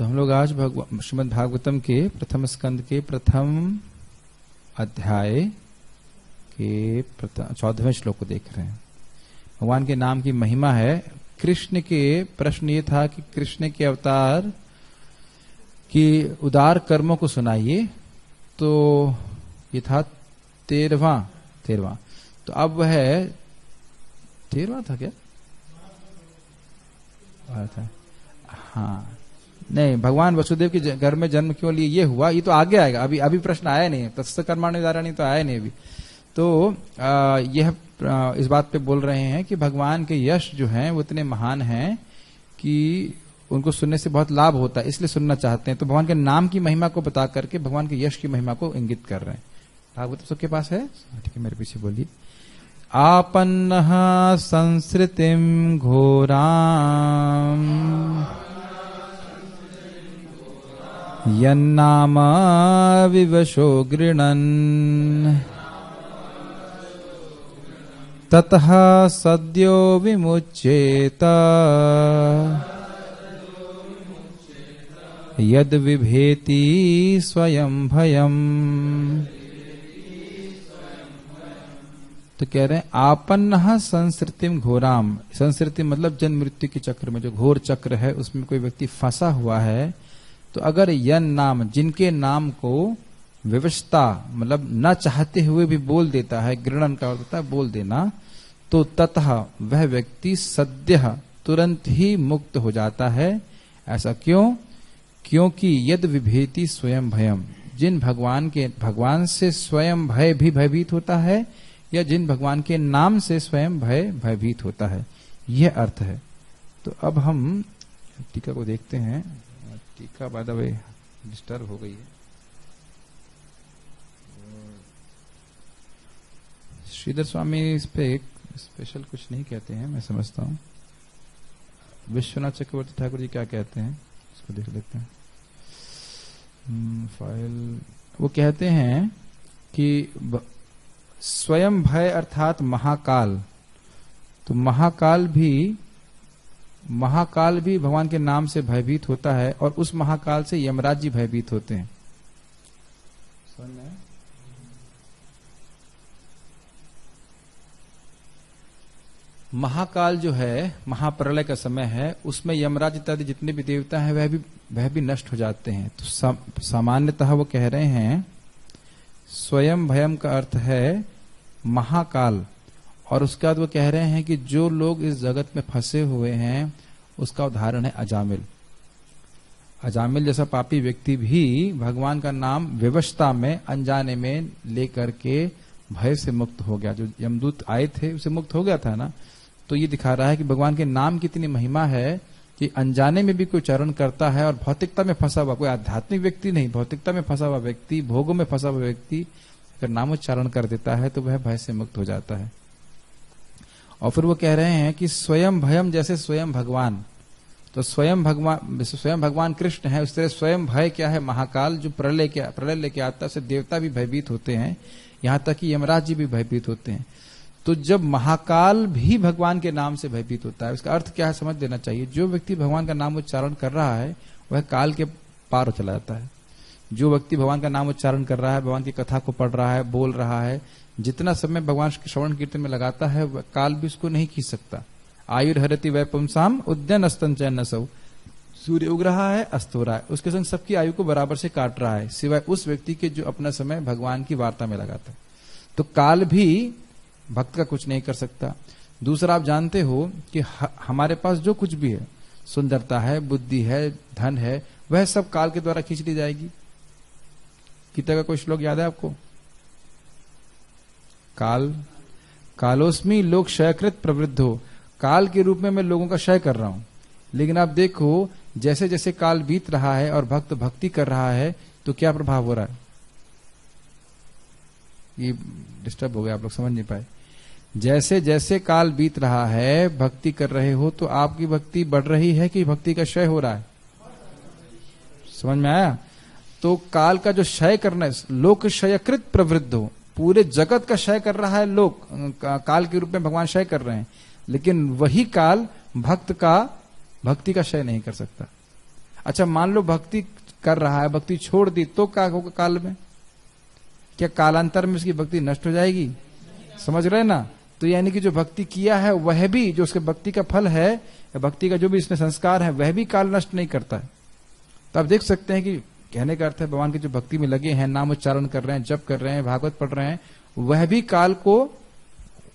तो हम लोग आज श्रीमद् भागवतम के प्रथम स्कंद के प्रथम अध्याय के 14वें श्लोक को देख रहे हैं। भगवान के नाम की महिमा है। कृष्ण के प्रश्न ये था कि कृष्ण के अवतार की उदार कर्मों को सुनाइए। तो ये था 13वां। तो अब वह 13वां था क्या? था हाँ, नहीं, भगवान वसुदेव के घर में जन्म क्यों लिए ये हुआ, ये तो आगे आएगा। अभी प्रश्न आया नहीं, तत्स कर्मानुदारणी तो आया नहीं अभी। तो यह इस बात पे बोल रहे हैं कि भगवान के यश जो हैं वो इतने महान हैं कि उनको सुनने से बहुत लाभ होता है, इसलिए सुनना चाहते हैं। तो भगवान के नाम की महिमा को बता करके भगवान के यश की महिमा को इंगित कर रहे हैं। भागवत सबके पास है? ठीक है, मेरे पीछे बोलिए। आपन्नः संसृतिं घोराम यन्नाम विवशो गृणन् ततः सद्यो विमुच्येत यद विभेति स्वयं भयम्। तो कह रहे हैं आपन्नः संसृतिम घोराम। संसृति मतलब जन्म मृत्यु के चक्र में, जो घोर चक्र है उसमें कोई व्यक्ति फंसा हुआ है। तो अगर यन नाम, जिनके नाम को विवशता मतलब न चाहते हुए भी बोल देता है, गृणन का अर्थ होता है बोल देना, तो ततः वह व्यक्ति सद्यः तुरंत ही मुक्त हो जाता है। ऐसा क्यों? क्योंकि यद विभेति स्वयं भयम, जिन भगवान से स्वयं भय भी भयभीत होता है, या जिन भगवान के नाम से स्वयं भयभीत होता है, यह अर्थ है। तो अब हम टीका को देखते हैं। टीका बाय द वे डिस्टर्ब हो गई है। श्रीधर स्वामी इस पे एक स्पेशल कुछ नहीं कहते हैं, मैं समझता हूं। विश्वनाथ चक्रवर्ती ठाकुर जी क्या कहते हैं इसको देख लेते हैं। फाइल वो कहते हैं कि स्वयं भय अर्थात महाकाल। तो महाकाल भी भगवान के नाम से भयभीत होता है, और उस महाकाल से यमराज जी भयभीत होते हैं। महाकाल जो है, महाप्रलय का समय है, उसमें यमराज इत्यादि जितने भी देवता हैं वह भी नष्ट हो जाते हैं। तो सामान्यतः वो कह रहे हैं स्वयं भयम का अर्थ है महाकाल, और उसके बाद वो कह रहे हैं कि जो लोग इस जगत में फंसे हुए हैं उसका उदाहरण है अजामिल। अजामिल जैसा पापी व्यक्ति भी भगवान का नाम विवशता में, अनजाने में लेकर के भय से मुक्त हो गया। जो यमदूत आए थे उसे मुक्त हो गया था ना। तो ये दिखा रहा है कि भगवान के नाम की इतनी महिमा है कि अनजाने में भी कोई उच्चारण करता है, और भौतिकता में फंसा हुआ, कोई आध्यात्मिक व्यक्ति नहीं, भौतिकता में फंसा हुआ व्यक्ति, भोगों में फंसा हुआ व्यक्ति अगर नामोच्चारण कर देता है तो वह भय से मुक्त हो जाता है। और फिर वो कह रहे हैं कि स्वयं भयम जैसे स्वयं भगवान, तो स्वयं भगवान कृष्ण है, उस तरह स्वयं भय क्या है? महाकाल, जो प्रलय लेके आता है, उससे देवता भी भयभीत होते हैं, यहां तक कि यमराज जी भी भयभीत होते हैं। तो जब महाकाल भी भगवान के नाम से भयभीत होता है, उसका अर्थ क्या है समझ देना चाहिए। जो व्यक्ति भगवान का नाम उच्चारण कर रहा है वह काल के पार हो चला जाता है। जो व्यक्ति भगवान का नाम उच्चारण कर रहा है, भगवान की कथा को पढ़ रहा है, बोल रहा है, जितना समय भगवान के श्रवण कीर्तन में लगाता है, काल भी उसको नहीं खींच सकता। आयुर्हरति वै पुंसाम उद्यन अस्तन चैन नसौ। सूर्य उग रहा है, अस्त हो रहा है, उसके संग सबकी आयु को बराबर से काट रहा है, सिवाय उस व्यक्ति के जो अपना समय भगवान की वार्ता में लगाता है। तो काल भी भक्त का कुछ नहीं कर सकता। दूसरा, आप जानते हो कि हमारे पास जो कुछ भी है, सुंदरता है, बुद्धि है, धन है, वह सब काल के द्वारा खींच ली जाएगी। गीता का कोई श्लोक याद है आपको? कालोस्मी लोक क्षयकृत प्रवृद्धो। काल के रूप में मैं लोगों का क्षय कर रहा हूं। लेकिन आप देखो, जैसे जैसे काल बीत रहा है और भक्त भक्ति कर रहा है, तो क्या प्रभाव हो रहा है? ये डिस्टर्ब हो गया, आप लोग समझ नहीं पाए। जैसे जैसे काल बीत रहा है, भक्ति कर रहे हो, तो आपकी भक्ति बढ़ रही है कि भक्ति का क्षय हो रहा है? समझ में आया? तो काल का जो क्षय करना है, लोक क्षयकृत प्रवृद्धो, पूरे जगत का क्षय कर रहा है लोक, काल के रूप में भगवान क्षय कर रहे हैं। लेकिन वही काल भक्ति का क्षय नहीं कर सकता। अच्छा मान लो भक्ति कर रहा है, भक्ति छोड़ दी तो क्या होगा काल में? क्या कालांतर में उसकी भक्ति नष्ट हो जाएगी? समझ रहे ना? तो यानी कि जो भक्ति किया है वह भी, जो उसके भक्ति का फल है, भक्ति का जो भी इसमें संस्कार है, वह भी काल नष्ट नहीं करता है। तो आप देख सकते हैं कि कहने का अर्थ है भगवान की जो भक्ति में लगे हैं, नाम उच्चारण कर रहे हैं, जप कर रहे हैं, भागवत पढ़ रहे हैं, वह भी काल को,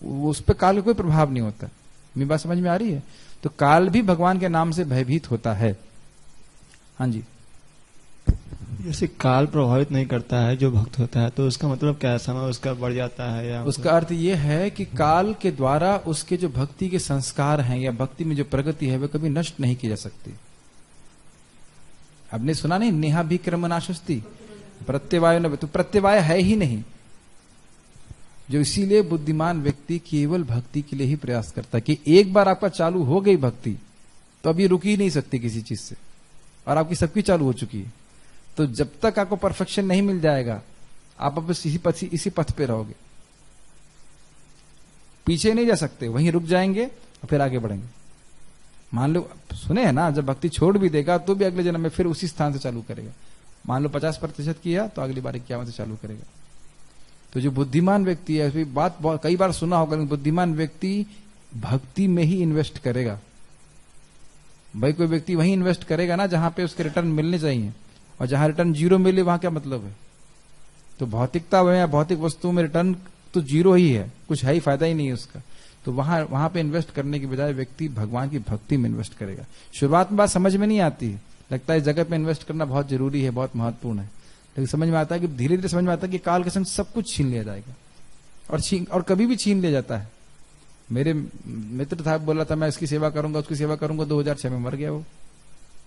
उस पर काल का कोई प्रभाव नहीं होता। मेरी बात समझ में आ रही है? तो काल भी भगवान के नाम से भयभीत होता है। हाँ जी। जैसे काल प्रभावित नहीं करता है जो भक्त होता है, तो उसका मतलब क्या, समय उसका बढ़ जाता है या? उसका अर्थ ये है कि काल के द्वारा उसके जो भक्ति के संस्कार हैं या भक्ति में जो प्रगति है वह कभी नष्ट नहीं की जा सकती। आपने सुना नहीं, नेहा भी क्रम नाशस्ती प्रत्यवाय न, तो प्रत्यवाय है ही नहीं। जो इसीलिए बुद्धिमान व्यक्ति केवल भक्ति के लिए ही प्रयास करता है कि एक बार आपका चालू हो गई भक्ति तो अभी रुक ही नहीं सकती किसी चीज से, और आपकी सबकी चालू हो चुकी है। तो जब तक आपको परफेक्शन नहीं मिल जाएगा आप अब इसी पथ पे रहोगे, पीछे नहीं जा सकते, वहीं रुक जाएंगे और फिर आगे बढ़ेंगे। मान लो सुने है ना, जब भक्ति छोड़ भी देगा तो भी अगले जन्म में फिर उसी स्थान से चालू करेगा। मान लो 50% किया तो अगली बार 51 से चालू करेगा। तो जो बुद्धिमान व्यक्ति है, बात बहुत कई बार सुना होगा, बुद्धिमान व्यक्ति भक्ति में ही इन्वेस्ट करेगा। भाई कोई व्यक्ति वहीं इन्वेस्ट करेगा ना जहां पे उसके रिटर्न मिलने चाहिए, और जहां रिटर्न जीरो मिले वहां क्या मतलब है? तो भौतिकता में या भौतिक वस्तुओं में रिटर्न तो जीरो ही है, कुछ है ही, फायदा ही नहीं है उसका। तो वहां पे इन्वेस्ट करने की बजाय व्यक्ति भगवान की भक्ति में इन्वेस्ट करेगा। शुरुआत में बात समझ में नहीं आती है, लगता है इस जगह पे इन्वेस्ट करना बहुत जरूरी है, बहुत महत्वपूर्ण है, लेकिन समझ में आता है कि धीरे धीरे समझ में आता है कि काल के संग सब कुछ छीन लिया जाएगा, और कभी भी छीन लिया जाता है। मेरे मित्र था, बोला था मैं इसकी सेवा करूंगा उसकी सेवा करूंगा, 2006 में मर गया वो।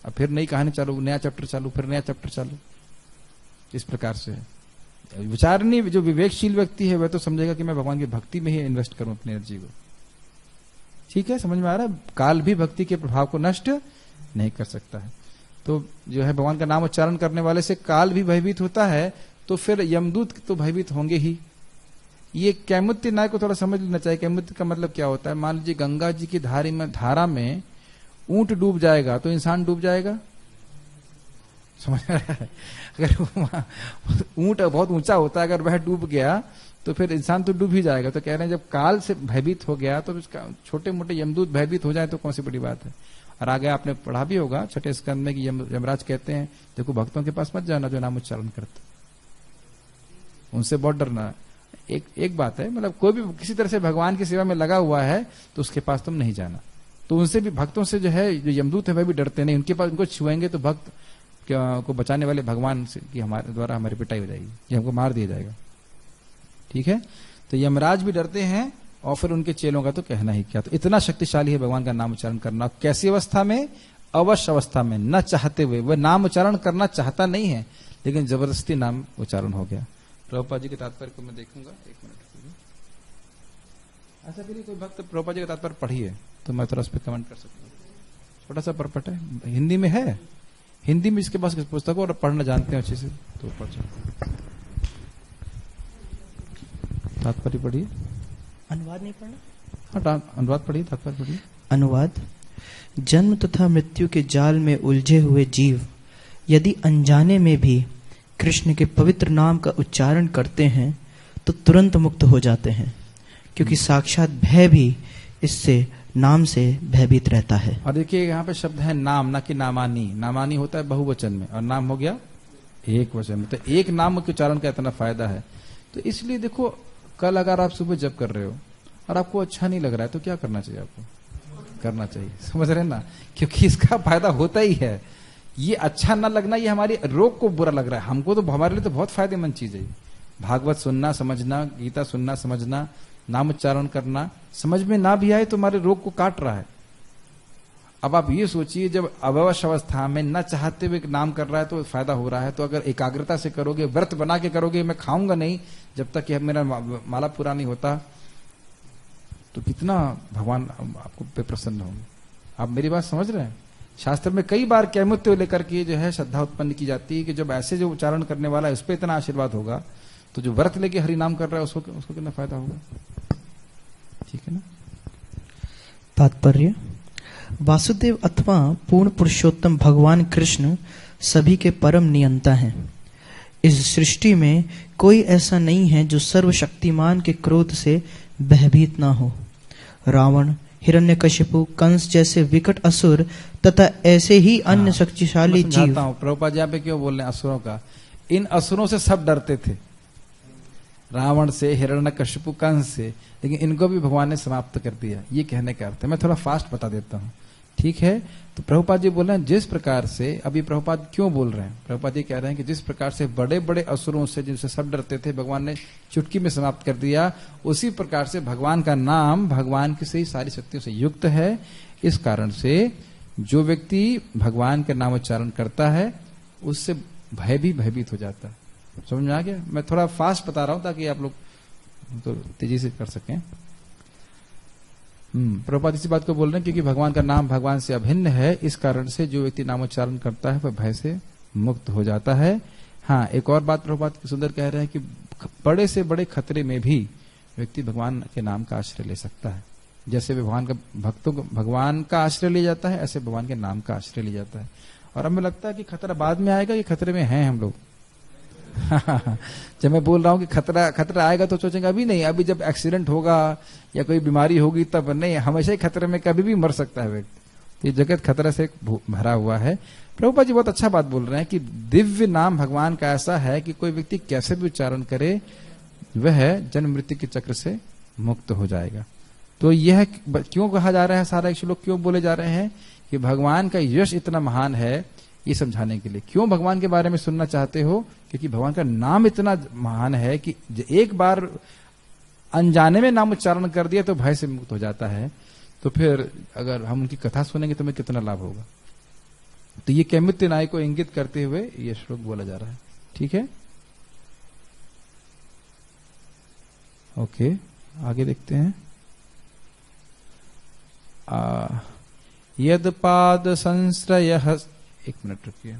अब फिर नई कहानी चालू, नया चैप्टर चालू, फिर नया चैप्टर चालू। इस प्रकार से है। विचार नहीं, जो विवेकशील व्यक्ति है वह तो समझेगा कि मैं भगवान की भक्ति में ही इन्वेस्ट करूं अपनी एनर्जी को। ठीक है, समझ में आ रहा है? काल भी भक्ति के प्रभाव को नष्ट नहीं कर सकता है। तो जो है भगवान का नाम उच्चारण करने वाले से काल भी भयभीत होता है, तो फिर यमदूत तो भयभीत होंगे ही। ये कैमुत्य न्याय को थोड़ा समझ लेना चाहिए। कैमुत्य का मतलब क्या होता है? मान लीजिए गंगा जी की धारा में ऊंट डूब जाएगा तो इंसान डूब जाएगा, समझ रहा है? अगर ऊंट बहुत ऊंचा होता है, अगर वह डूब गया तो फिर इंसान तो डूब ही जाएगा। तो कह रहे हैं जब काल से भयभीत हो गया तो उसका छोटे मोटे यमदूत भयभीत हो जाए तो कौन सी बड़ी बात है। और आगे आपने पढ़ा भी होगा 6ठे स्कंद में कि यमराज कहते हैं देखो भक्तों के पास मत जाना जो नाम उच्चारण करते, उनसे बहुत डरना। एक बात है, मतलब कोई भी किसी तरह से भगवान की सेवा में लगा हुआ है तो उसके पास तुम नहीं जाना। तो उनसे भी, भक्तों से जो है, जो यमदूत है वह भी डरते नहीं। उनके पास, उनको छुएंगे तो भक्त को बचाने वाले भगवान से की हमारे द्वारा हमारी पिटाई हो जाएगी, ये हमको मार दिया जाएगा। ठीक है, तो यमराज भी डरते हैं, और फिर उनके चेलों का तो कहना ही क्या। तो इतना शक्तिशाली है भगवान का नाम उच्चारण करना। कैसी अवस्था में? अवश्य अवस्था में, न चाहते हुए। वह नाम उच्चारण करना चाहता नहीं है, लेकिन जबरदस्ती नाम उच्चारण हो गया। प्रभुपाद जी के तात्पर्य को मैं देखूंगा, 1 मिनट। ऐसा करिए, कोई भक्त प्रभुपाद जी का तात्पर्य पढ़िए तो मैं थोड़ा उस पर कमेंट कर सकता हूँ। छोटा सा परपट है, हिंदी में है, हिंदी में इसके पास पुस्तक हो और पढ़ना जानते हैं अच्छे से तो पढ़ सकते। तात्पर्य पढ़िए। अनुवाद नहीं पढ़ना? हाँ, अनुवाद पढ़िए, तात्पर्य पढ़िए। अनुवाद। जन्म तथा मृत्यु के जाल में उलझे हुए जीव यदि अनजाने में भी कृष्ण के पवित्र नाम का उच्चारण करते हैं तो तुरंत मुक्त हो जाते हैं, क्योंकि साक्षात भय भी इससे नाम से भयभीत रहता है। और देखिए यहाँ पे शब्द है नाम, ना कि नामानी। नामानी होता है बहुवचन में, और नाम हो गया एक वचन में। तो एक नाम के उच्चारण का इतना फायदा है। तो इसलिए देखो, कल अगर आप सुबह जप कर रहे हो और आपको अच्छा नहीं लग रहा है तो क्या करना चाहिए? आपको करना चाहिए, समझ रहे हैं ना? क्योंकि इसका फायदा होता ही है। ये अच्छा ना लगना, ये हमारी रोग को बुरा लग रहा है, हमको तो हमारे लिए तो बहुत फायदेमंद चीज है। भागवत सुनना समझना, गीता सुनना समझना, नाम उच्चारण करना, समझ में ना भी आए तो हमारे रोग को काट रहा है। अब आप ये सोचिए, जब अवश्य अवस्था में न चाहते हुए नाम कर रहा है तो फायदा हो रहा है। तो अगर एकाग्रता से करोगे, व्रत बना के करोगे, मैं खाऊंगा नहीं जब तक कि मेरा माला पूरा नहीं होता, तो कितना भगवान आपको पे प्रसन्न होंगे। आप मेरी बात समझ रहे हैं? शास्त्र में कई बार कैमुत्य लेकर के जो है श्रद्धा उत्पन्न की जाती है कि जब ऐसे जो उच्चारण करने वाला है उस पर इतना आशीर्वाद होगा, तो जो व्रत लेके हरि नाम कर रहा है उसको कितना फायदा होगा। ठीक है ना? तात्पर्य। वासुदेव अथवा पूर्ण पुरुषोत्तम भगवान कृष्ण सभी के परम नियंता हैं। इस सृष्टि में कोई ऐसा नहीं है जो सर्वशक्तिमान के क्रोध से भयभीत ना हो। रावण, हिरण्यकशिपु, कंस जैसे विकट असुर तथा ऐसे ही अन्य शक्तिशाली जीव। प्रभुपाद यहाँ पे क्यों बोल रहे हैं असुरों का? इन असुरों से सब डरते थे, रावण से, हिरण्यकशिपु, कंस से, लेकिन इनको भी भगवान ने समाप्त कर दिया। ये कहने का अर्थ है। मैं थोड़ा फास्ट बता देता हूँ, ठीक है? तो प्रभुपाद जी बोल रहे हैं जिस प्रकार से, अभी प्रभुपाद क्यों बोल रहे हैं? प्रभुपाद जी कह रहे हैं कि जिस प्रकार से बड़े बड़े असुरों से, जिनसे सब डरते थे, भगवान ने चुटकी में समाप्त कर दिया, उसी प्रकार से भगवान का नाम भगवान की से ही सारी शक्तियों से युक्त है। इस कारण से जो व्यक्ति भगवान का नाम उच्चारण करता है उससे भय भी भयभीत हो जाता है। समझ में आ गया? मैं थोड़ा फास्ट बता रहा हूं ताकि आप लोग तो तेजी से कर सकें। प्रभुपाद इसी बात को बोल रहे हैं क्योंकि भगवान का नाम भगवान से अभिन्न है। इस कारण से जो व्यक्ति नामोच्चारण करता है वह भय से मुक्त हो जाता है। हाँ, एक और बात प्रभुपाद सुंदर कह रहे हैं कि बड़े से बड़े खतरे में भी व्यक्ति भगवान के नाम का आश्रय ले सकता है। जैसे भगवान का भक्तों को भगवान का आश्रय लिया जाता है, ऐसे भगवान के नाम का आश्रय लिया जाता है। और हमें लगता है कि खतरा बाद में आएगा, ये खतरे में हैं हम लोग। जब मैं बोल रहा हूं कि खतरा आएगा तो सोचेंगे अभी नहीं, अभी जब एक्सीडेंट होगा या कोई बीमारी होगी तब नहीं, हमेशा ही खतरे में कभी भी मर सकता है व्यक्ति। ये जगत खतरा से भरा हुआ है। प्रभुपाद जी बहुत अच्छा बात बोल रहे हैं कि दिव्य नाम भगवान का ऐसा है कि कोई व्यक्ति कैसे भी उच्चारण करे वह जन्म मृत्यु के चक्र से मुक्त हो जाएगा। तो यह क्यों कहा जा रहा है, सारा श्लोक क्यों बोले जा रहे हैं कि भगवान का यश इतना महान है, ये समझाने के लिए। क्यों भगवान के बारे में सुनना चाहते हो? क्योंकि भगवान का नाम इतना महान है कि एक बार अनजाने में नाम उच्चारण कर दिया तो भय से मुक्त हो जाता है। तो फिर अगर हम उनकी कथा सुनेंगे तो हमें कितना लाभ होगा। तो ये कैमित्य नाय को इंगित करते हुए ये श्लोक बोला जा रहा है। ठीक है, ओके, आगे देखते हैं। यद पाद संश्रय, एक मिनट रुकिए।